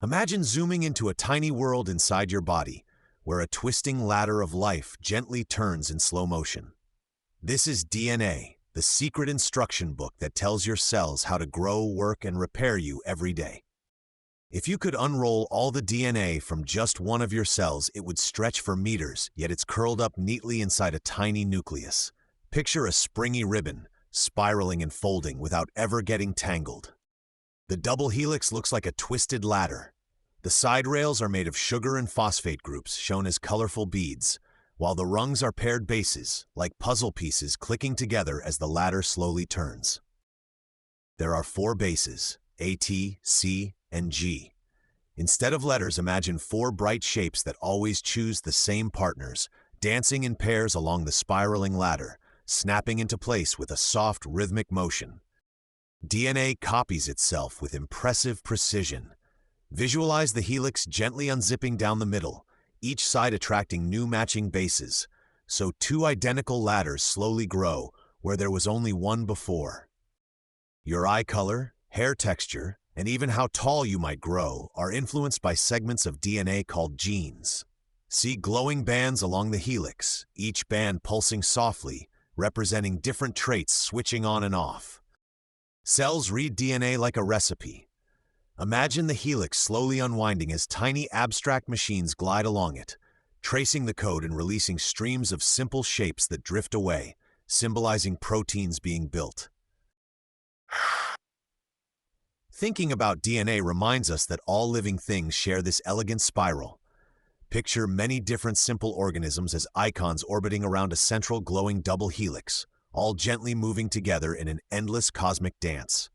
Imagine zooming into a tiny world inside your body, where a twisting ladder of life gently turns in slow motion. This is DNA, the secret instruction book that tells your cells how to grow, work, and repair you every day. If you could unroll all the DNA from just one of your cells, it would stretch for meters, yet it's curled up neatly inside a tiny nucleus. Picture a springy ribbon, spiraling and folding without ever getting tangled. The double helix looks like a twisted ladder. The side rails are made of sugar and phosphate groups, shown as colorful beads, while the rungs are paired bases, like puzzle pieces clicking together as the ladder slowly turns. There are 4 bases, A, T, C, and G. Instead of letters, imagine 4 bright shapes that always choose the same partners, dancing in pairs along the spiraling ladder, snapping into place with a soft, rhythmic motion. DNA copies itself with impressive precision. Visualize the helix gently unzipping down the middle, each side attracting new matching bases, so 2 identical ladders slowly grow where there was only one before. Your eye color, hair texture, and even how tall you might grow are influenced by segments of DNA called genes. See glowing bands along the helix, each band pulsing softly, representing different traits switching on and off. Cells read DNA like a recipe. Imagine the helix slowly unwinding as tiny abstract machines glide along it, tracing the code and releasing streams of simple shapes that drift away, symbolizing proteins being built. Thinking about DNA reminds us that all living things share this elegant spiral. Picture many different simple organisms as icons orbiting around a central glowing double helix, all gently moving together in an endless cosmic dance.